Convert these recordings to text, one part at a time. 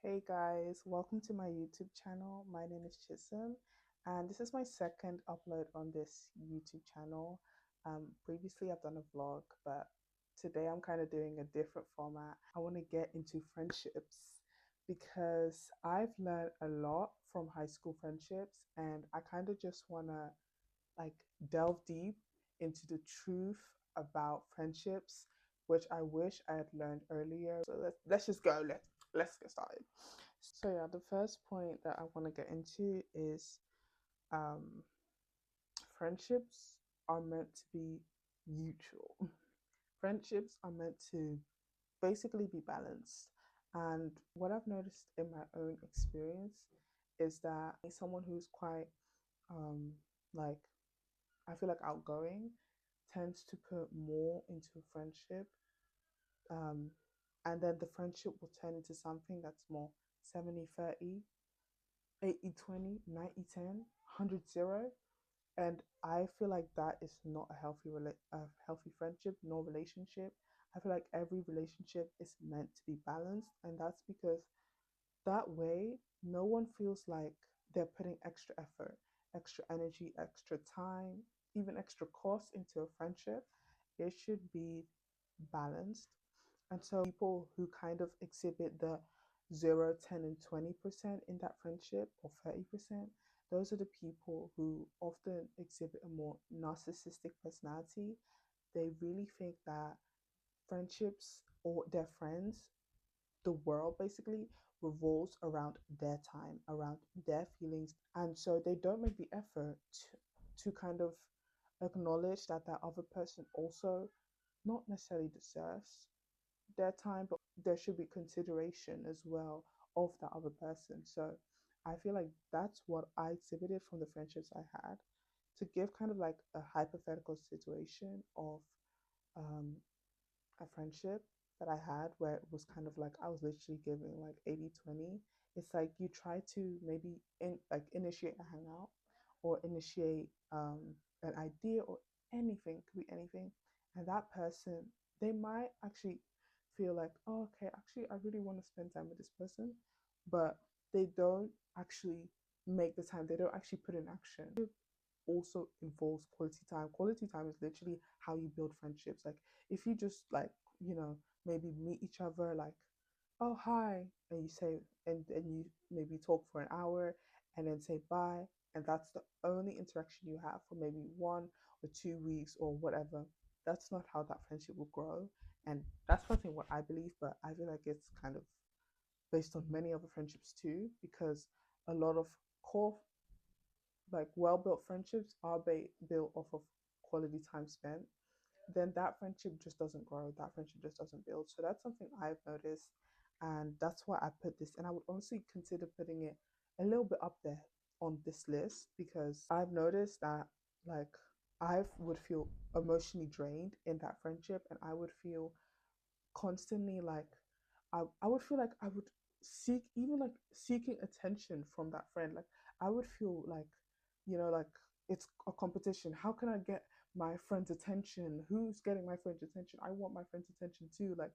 Hey guys, welcome to my YouTube channel. My name is Chisholm, and this is my second upload on this YouTube channel. Previously, I've done a vlog, but today I'm kind of doing a different format. I want to get into friendships because I've learned a lot from high school friendships, and I kind of just want to like delve deep into the truth about friendships, which I wish I had learned earlier. So let's just go. Let's get started. So yeah, the first point that I want to get into is um, friendships are meant to be mutual. Friendships are meant to basically be balanced. And what I've noticed in my own experience is that someone who's quite um, like I feel like outgoing tends to put more into a friendship, um, and then the friendship will turn into something that's more 70-30, 80-20, 90-10, 100-0. And I feel like that is not a healthy friendship nor relationship. I feel like every relationship is meant to be balanced, and that's because that way no one feels like they're putting extra effort, extra energy, extra time, even extra cost into a friendship. It should be balanced. And so people who kind of exhibit the 0, 10, and 20% in that friendship, or 30%, those are the people who often exhibit a more narcissistic personality. They really think that friendships or their friends, the world basically revolves around their time, around their feelings. And so they don't make the effort to kind of acknowledge that that other person also not necessarily deserves their time, but there should be consideration as well of that other person. So I feel like that's what I exhibited from the friendships I had. To give kind of like a hypothetical situation of um, a friendship that I had where it was kind of like I was literally giving like 80-20. It's like you try to maybe initiate a hangout or initiate an idea or anything, could be anything. And that person, they might actually feel like, oh, okay, actually, I really want to spend time with this person, but they don't actually make the time, they don't actually put in action. Also involves quality time. Quality time is literally how you build friendships. Like if you just like, maybe meet each other like, oh hi, and you say and you maybe talk for an hour and then say bye, and that's the only interaction you have for maybe 1 or 2 weeks or whatever. That's not how that friendship will grow. And that's personally what I believe, but I feel like it's kind of based on many other friendships too, because a lot of core like well-built friendships are built off of quality time spent, then that friendship just doesn't grow, that friendship just doesn't build. So that's something I've noticed, and that's why I put this, and I would honestly consider putting it a little bit up there on this list, because I've noticed that like I would feel emotionally drained in that friendship, and I would feel constantly like I would feel like I would seek, even like seeking attention from that friend. Like I would feel like, like it's a competition. How can I get my friend's attention? Who's getting my friend's attention? I want my friend's attention too. Like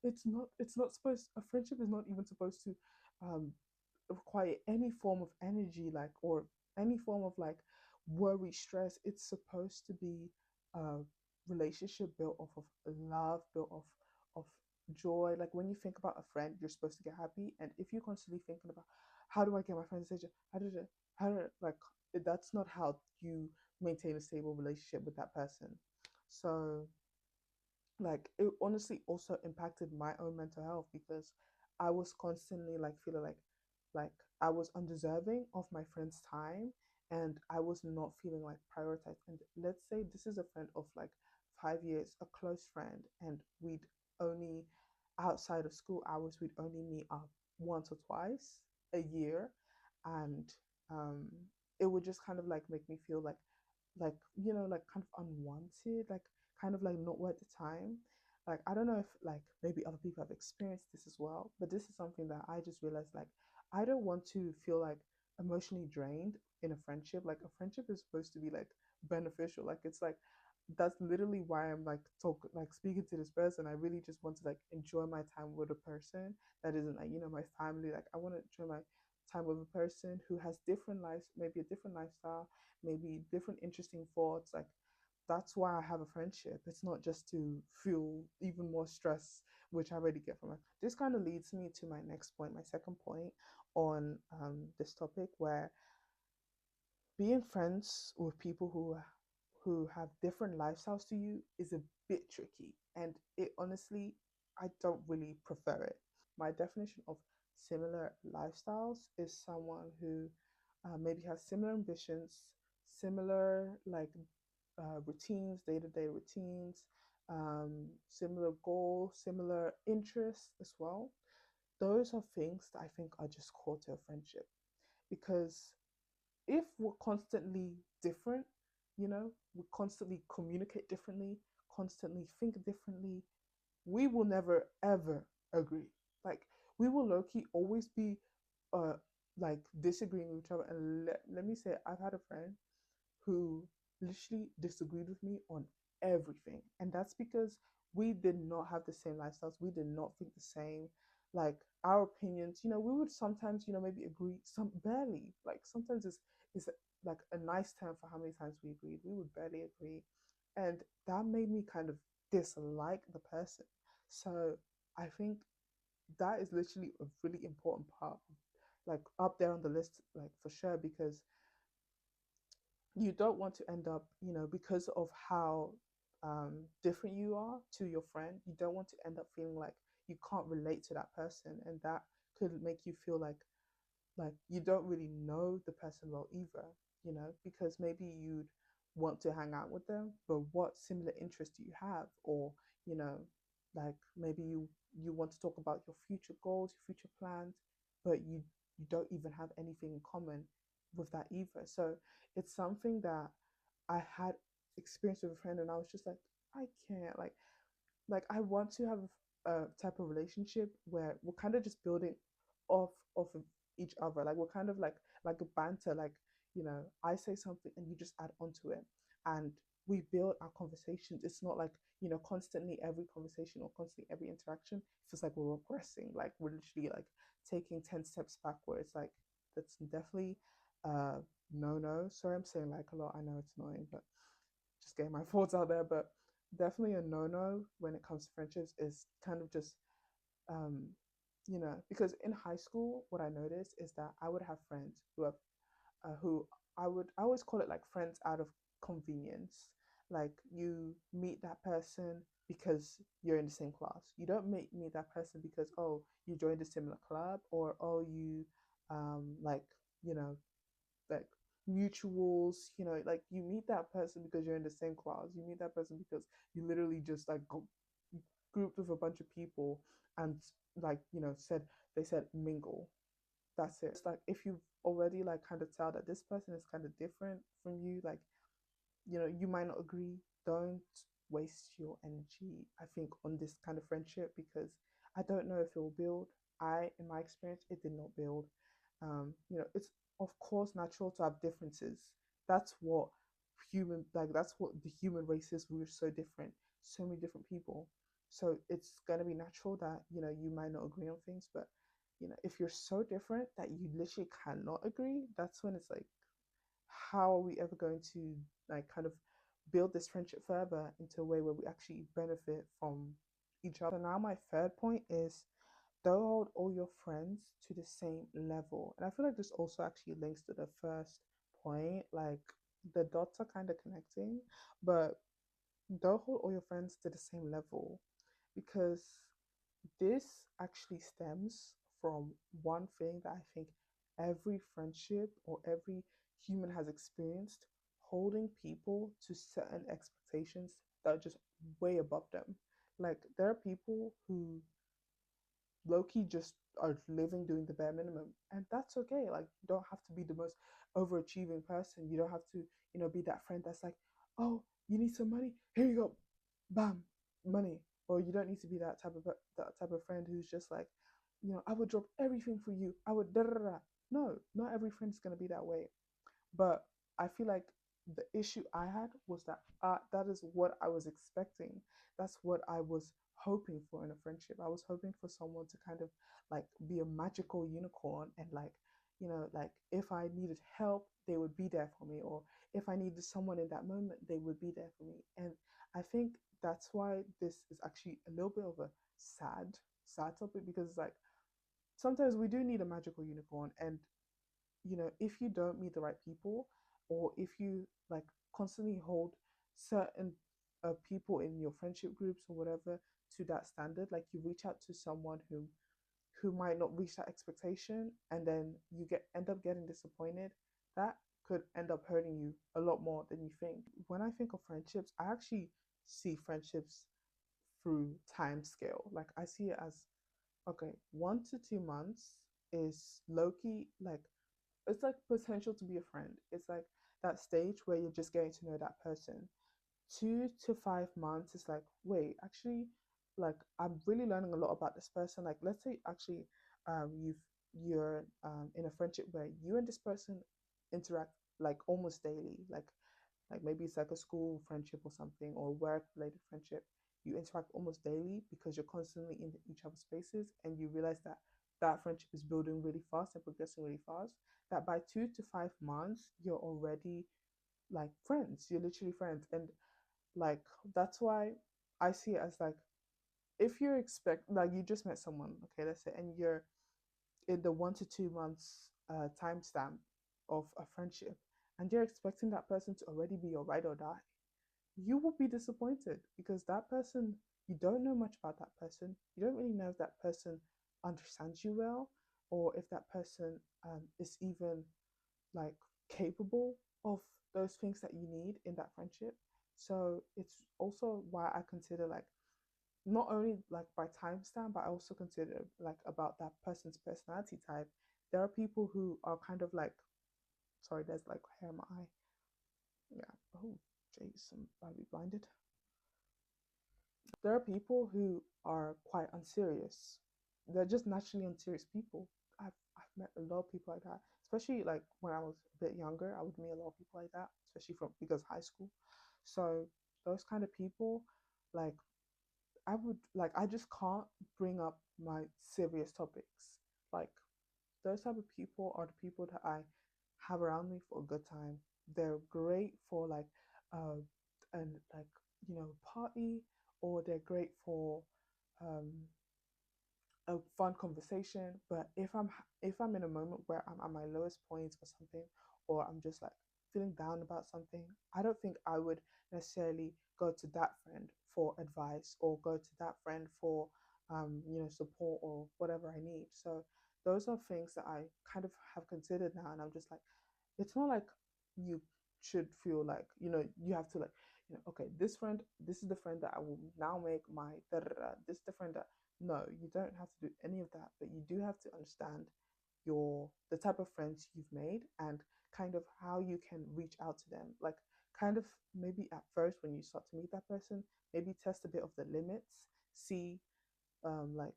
it's not supposed, a friendship is not even supposed to um require any form of energy, like, or any form of like worry, stress. It's supposed to be a relationship built off of love, built off of joy. Like when you think about a friend, you're supposed to get happy. And if you're constantly thinking about how do I get my friend's attention, how did that's not how you maintain a stable relationship with that person. So like it honestly also impacted my own mental health, because I was constantly like feeling like I was undeserving of my friend's time, and I was not feeling like prioritized. And let's say this is a friend of like 5 years, a close friend, and we'd only, outside of school hours, we'd only meet up once or twice a year. And um it would just kind of like make me feel like kind of unwanted, like kind of like not worth the time. Like I don't know if like maybe other people have experienced this as well, but this is something that I just realized, like I don't want to feel like emotionally drained in a friendship. Like a friendship is supposed to be like beneficial. Like it's like that's literally why I'm like speaking to this person. I really just want to like enjoy my time with a person that isn't like, my family. Like I want to enjoy my time with a person who has different lives, maybe a different lifestyle, maybe different interesting thoughts. Like that's why I have a friendship. It's not just to feel even more stress, which I already get from it. This kind of leads me to my next point, my second point on this topic, where being friends with people who have different lifestyles to you is a bit tricky, and it honestly, I don't really prefer it. My definition of similar lifestyles is someone who maybe has similar ambitions, similar like routines, day-to-day routines, similar goals, similar interests as well. Those are things that I think are just core to a friendship, because if we're constantly different, we constantly communicate differently, constantly think differently, we will never ever agree. Like we will low key always be uh like disagreeing with each other. And let me say, I've had a friend who literally disagreed with me on everything. And that's because we did not have the same lifestyles. We did not think the same. Like our opinions, we would sometimes, maybe agree, some barely. Like sometimes it's like a nice term for how many times we agreed. We would barely agree. And that made me kind of dislike the person. So I think that is literally a really important part, like up there on the list, like for sure, because you don't want to end up, because of how different you are to your friend, you don't want to end up feeling like you can't relate to that person, and that could make you feel like you don't really know the person well either, because maybe you'd want to hang out with them, but what similar interests do you have? Or, you know, like maybe you want to talk about your future goals, your future plans, but you don't even have anything in common with that either. So it's something that I had experience with a friend, and I was just like, I can't like I want to have a type of relationship where we're kind of just building off of each other. Like we're kind of like a banter. Like, I say something and you just add onto it, and we build our conversations. It's not like, constantly every conversation or constantly every interaction it feels like we're regressing. Like we're literally like taking 10 steps backwards. Like that's definitely no. Sorry, I'm saying like a lot. I know it's annoying, but just getting my thoughts out there. But definitely a no when it comes to friendships is kind of just um because in high school what I noticed is that I would have friends who I always call it like friends out of convenience. Like you meet that person because you're in the same class. You don't meet that person because, oh, you joined a similar club, or oh, you like, you know like mutuals, like you meet that person because you're in the same class. You meet that person because you literally just like grouped with a bunch of people and like, they said mingle. That's it. It's like if you already like kind of tell that this person is kind of different from you, like, you might not agree. Don't waste your energy, I think, on this kind of friendship, because I don't know if it will build. In my experience, it did not build. It's of course natural to have differences. That's what that's what the human race is. We're so different, so many different people. So it's gonna be natural that, you might not agree on things, but if you're so different that you literally cannot agree, that's when it's like, how are we ever going to like kind of build this friendship further into a way where we actually benefit from each other? So now my third point is, don't hold all your friends to the same level. And I feel like this also actually links to the first point. Like the dots are kind of connecting, but don't hold all your friends to the same level, because this actually stems from one thing that I think every friendship or every human has experienced: holding people to certain expectations that are just way above them. Like, there are people who low-key just are living doing the bare minimum, and that's okay. Like, you don't have to be the most overachieving person. You don't have to, be that friend that's like, oh, you need some money, here you go, bam, money. Or you don't need to be that type of friend who's just like, I would drop everything for you, I would da da da. No, not every friend is going to be that way. But I feel like the issue I had was that that is what I was expecting. That's what I was hoping for in a friendship. I was hoping for someone to kind of like be a magical unicorn and like, like if I needed help, they would be there for me, or if I needed someone in that moment, they would be there for me. And I think that's why this is actually a little bit of a sad topic, because it's like sometimes we do need a magical unicorn. And if you don't meet the right people, or if you like constantly hold certain people in your friendship groups or whatever to that standard, like you reach out to someone who might not reach that expectation, and then you get end up getting disappointed, that could end up hurting you a lot more than you think. When I think of friendships, I actually see friendships through time scale. Like I see it as, okay, 1 to 2 months is low key, like it's like potential to be a friend. It's like that stage where you're just getting to know that person. 2 to 5 months is like, wait, actually, like I'm really learning a lot about this person. Like, let's say actually, you're in a friendship where you and this person interact like almost daily. Like maybe it's like a school friendship or something, or work related friendship. You interact almost daily because you're constantly in each other's spaces, and you realize that that friendship is building really fast and progressing really fast. That by 2 to 5 months, you're already like friends. You're literally friends. And like that's why I see it as like, if you expect, like you just met someone, okay, let's say, and you're in the 1 to 2 months timestamp of a friendship, and you're expecting that person to already be your ride or die, you will be disappointed, because that person, you don't know much about that person. You don't really know if that person understands you well, or if that person is even like capable of those things that you need in that friendship. So it's also why I consider like not only like by timestamp, but I also consider like about that person's personality type. There are people who are kind of like, sorry, there's like hair in my eye. Yeah. Oh, jeez, I'll be blinded. There are people who are quite unserious. They're just naturally unserious people. I've met a lot of people like that, especially like when I was a bit younger. I would meet a lot of people like that, especially from because high school. So those kind of people, like I just can't bring up my serious topics. Like those type of people are the people that I have around me for a good time. They're great for like uh and like party, or they're great for um a fun conversation. But if I'm in a moment where I'm at my lowest points or something, or I'm just like feeling down about something, I don't think I would necessarily go to that friend for advice, or go to that friend for support or whatever I need. So those are things that I kind of have considered now, and I'm just like, it's not like you should feel like you have to like okay, this is the friend that I will now make my da, da, da, this is the friend that, no, you don't have to do any of that, but you do have to understand the type of friends you've made, and kind of how you can reach out to them. Like kind of maybe at first when you start to meet that person, maybe test a bit of the limits, see like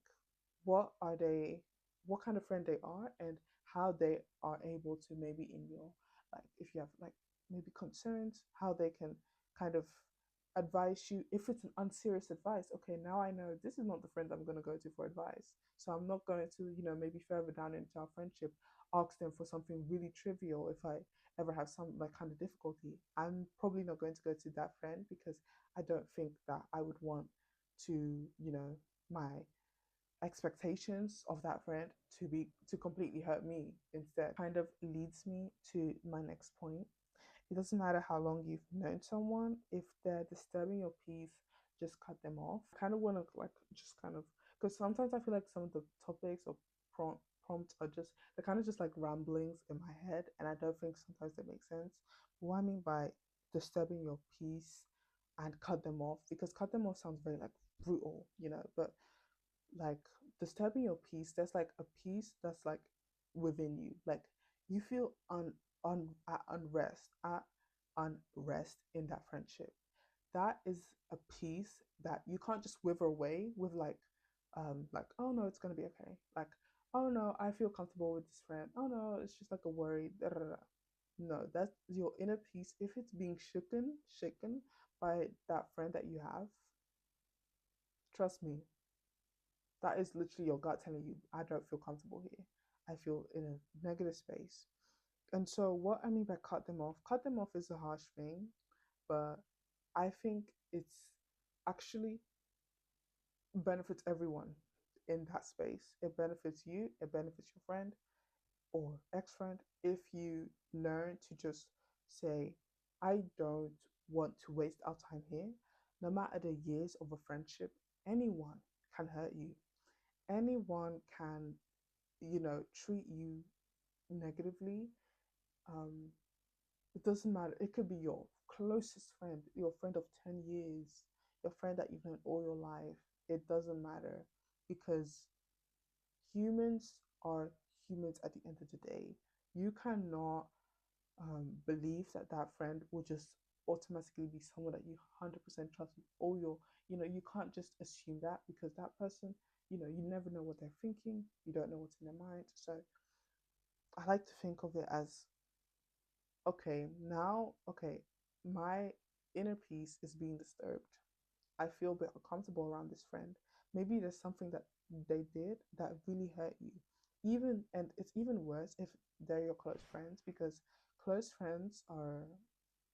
what are they, what kind of friend they are, and how they are able to maybe in your, like if you have like maybe concerns, how they can kind of advise you. If it's an unserious advice, okay, now I know this is not the friend I'm going to go to for advice, so I'm not going to maybe further down into our friendship ask them for something really trivial. If I ever have some like kind of difficulty, I'm probably not going to go to that friend, because I don't think that I would want to my expectations of that friend to completely hurt me. Instead, kind of leads me to my next point. It doesn't matter how long you've known someone, if they're disturbing your peace, just cut them off. I kind of want to like just kind of, because sometimes I feel like some of the topics or prompts are just, they're kind of just like ramblings in my head, and I don't think sometimes they make sense. What I mean by disturbing your peace and cut them off, because cut them off sounds very like brutal, but like disturbing your peace, there's like a peace that's like within you, like you feel at unrest in that friendship. That is a peace that you can't just wither away with like, oh no, it's gonna be okay, like, oh no, I feel comfortable with this friend, oh no, it's just like a worry, da, da, da. No, that's your inner peace. If it's being shaken by that friend that you have, trust me, that is literally your gut telling you, I don't feel comfortable here. I feel in a negative space. And so, what I mean by cut them off is a harsh thing, but I think it's actually benefits everyone in that space. It benefits you, it benefits your friend or ex friend if you learn to just say, I don't want to waste our time here. No matter the years of a friendship, anyone can hurt you. Anyone can, treat you negatively. Um, it doesn't matter. It could be your closest friend, your friend of 10 years, your friend that you've known all your life. It doesn't matter because humans are humans at the end of the day. You cannot believe that that friend will just automatically be someone that you 100% trust with all your, you can't just assume that because that person, you never know what they're thinking. You don't know what's in their mind. So I like to think of it as okay, now, okay, my inner peace is being disturbed. I feel a bit uncomfortable around this friend. Maybe there's something that they did that really hurt you. Even, and it's even worse if they're your close friends because close friends are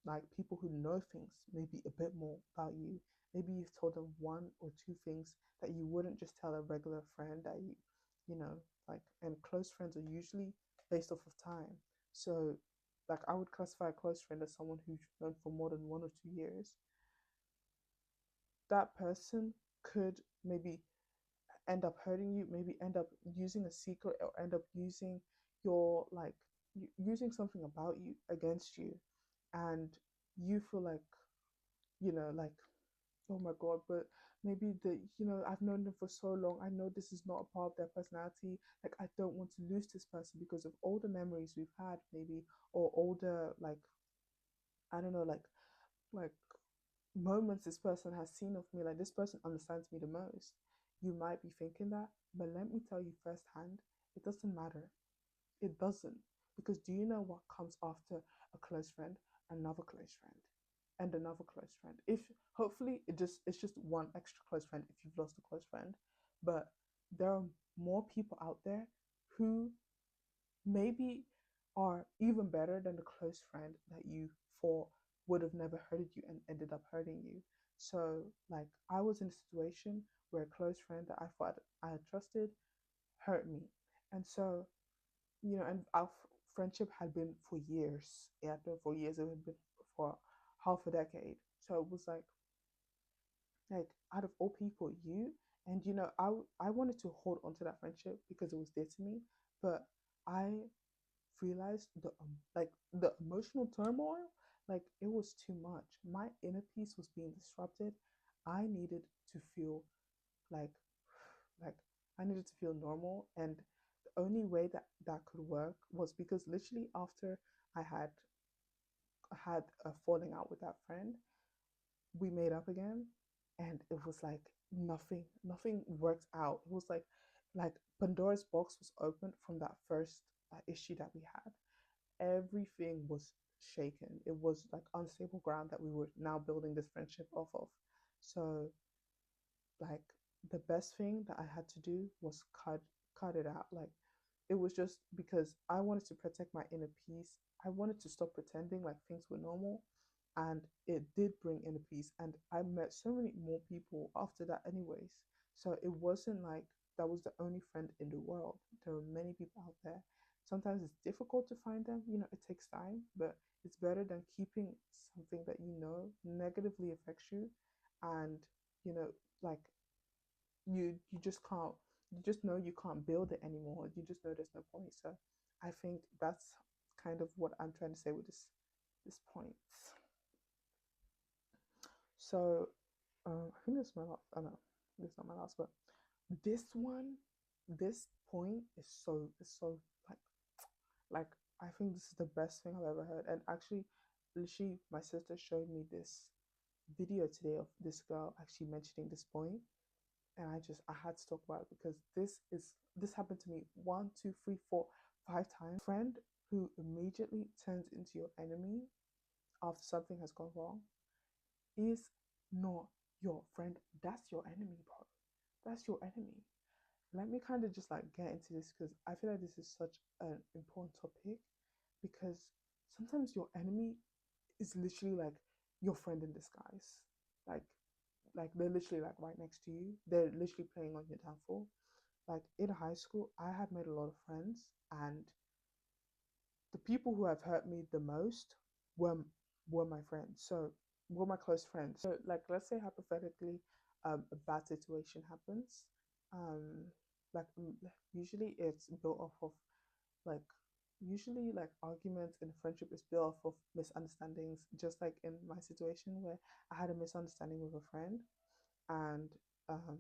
like people who know things maybe a bit more about you. Maybe you've told them one or two things that you wouldn't just tell a regular friend that you know, like, and close friends are usually based off of time. So, like, I would classify a close friend as someone who's known for more than 1 or 2 years. That person could maybe end up hurting you, maybe end up using a secret or end up using your, like, using something about you against you. And you feel like, like, oh my God, but maybe I've known them for so long. I know this is not a part of their personality. Like, I don't want to lose this person because of all the memories we've had, maybe, or all the, like, I don't know, like moments this person has seen of me. Like, this person understands me the most. You might be thinking that, but let me tell you firsthand, it doesn't matter. It doesn't. Because do you know what comes after a close friend? Another close friend. And another close friend. If hopefully it's just one extra close friend if you've lost a close friend. But there are more people out there who maybe are even better than the close friend that you thought would have never hurted you and ended up hurting you. So, like, I was in a situation where a close friend that I thought I had trusted hurt me. And so, and our friendship had been for years. It had been for years. It had been for half a decade. So it was like out of all people, you and I wanted to hold on to that friendship because it was dear to me, but I realized the emotional turmoil, like it was too much. My inner peace was being disrupted. I needed to feel like like I needed to feel normal, and the only way that that could work was because literally after I had a falling out with that friend, we made up again, and it was like nothing worked out. It was like Pandora's box was opened from that first issue that we had. Everything was shaken. It was like unstable ground that we were now building this friendship off of. So, like, the best thing that I had to do was cut it out. Like, it was just because I wanted to protect my inner peace. I wanted to stop pretending like things were normal, and it did bring inner peace. And I met so many more people after that anyways. So it wasn't like that was the only friend in the world. There were many people out there. Sometimes it's difficult to find them, it takes time, but it's better than keeping something that negatively affects you, and you know like you just can't, you just know you can't build it anymore. You just know there's no point. So I think that's kind of what I'm trying to say with this point. So I think this is my last. I know this is not my last, but this one, this point is so like like I think this is the best thing I've ever heard. And actually, literally, my sister showed me this video today of this girl actually mentioning this point, and I had to talk about it because this happened to me one, two, three, four, 5 times. Friend who immediately turns into your enemy after something has gone wrong is not your friend. That's your enemy, bro. That's your enemy. Let me kind of just like get into this because I feel like this is such an important topic because sometimes your enemy is literally like your friend in disguise. Like like they're literally like right next to you. They're literally playing on your downfall. Like in high school, I had made a lot of friends, and the people who have hurt me the most were were my friends. So were my close friends. So like let's say hypothetically, a bad situation happens. Um, like usually it's built off of like usually like arguments in friendship is built off of misunderstandings. Just like in my situation where I had a misunderstanding with a friend, and um,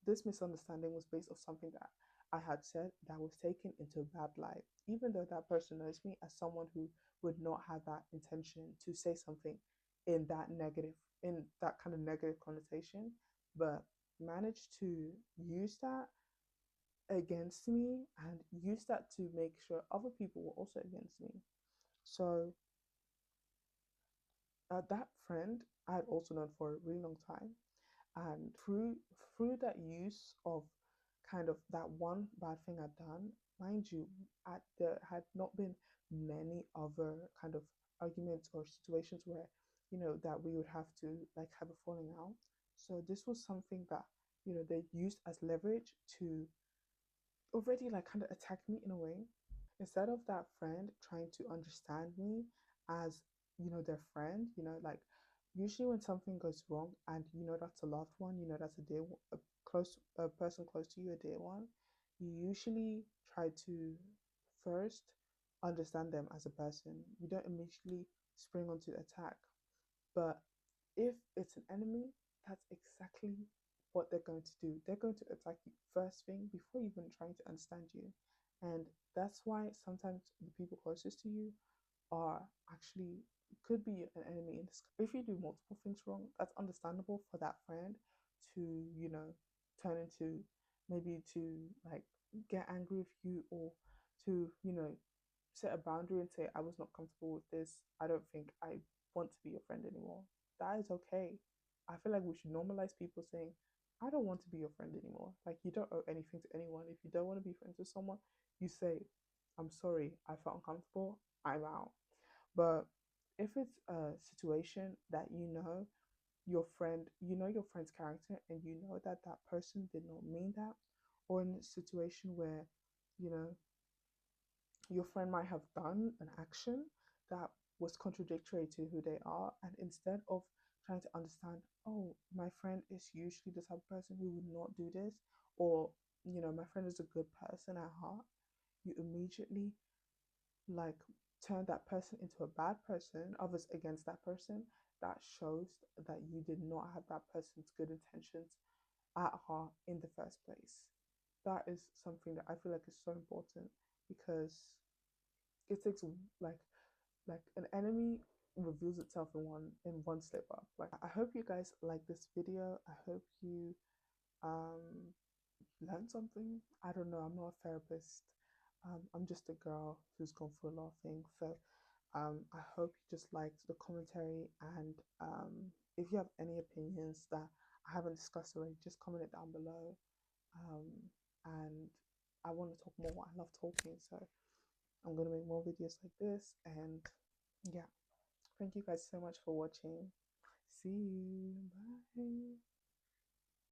this misunderstanding was based on something that I had said that was taken into a bad light, even though that person knows me as someone who would not have that intention to say something in that negative, in that kind of negative connotation, but managed to use that against me and use that to make sure other people were also against me. So that friend I had also known for a really long time, and through that use of kind of that one bad thing I'd done, mind you, there had not been many other kind of arguments or situations where that we would have to like have a falling out. So this was something that they used as leverage to already like kind of attack me in a way. Instead of that friend trying to understand me as their friend, like usually when something goes wrong and that's a loved one, that's a close a person close to you, a dear one, you usually try to first understand them as a person. You don't immediately spring onto the attack. But if it's an enemy, that's exactly what they're going to do. They're going to attack you first thing before even trying to understand you. And that's why sometimes the people closest to you are actually could be an enemy in this. If you do multiple things wrong, that's understandable for that friend to, turn into maybe to like get angry with you, or to, set a boundary and say, I was not comfortable with this. I don't think I want to be your friend anymore. That is okay. I feel like we should normalize people saying, I don't want to be your friend anymore. Like, you don't owe anything to anyone. If you don't want to be friends with someone, you say, I'm sorry, I felt uncomfortable, I'm out. But if it's a situation that your friend's character, and you know that that person did not mean that, or in a situation where, you know, your friend might have done an action that was contradictory to who they are, and instead of trying to understand, oh, my friend is usually the type of person who would not do this, or my friend is a good person at heart, you immediately like turn that person into a bad person, others against that person. That shows that you did not have that person's good intentions at heart in the first place. That is something that I feel like is so important, because it takes like an enemy reveals itself in one slip up. Like, I hope you guys like this video. I hope you um learn something. I don't know, I'm not a therapist. I'm just a girl who's gone through a lot of things. So I hope you just liked the commentary, and if you have any opinions that I haven't discussed already, just comment it down below. um, and I want to talk more. I love talking, so I'm going to make more videos like this. And yeah, thank you guys so much for watching. See you. Bye.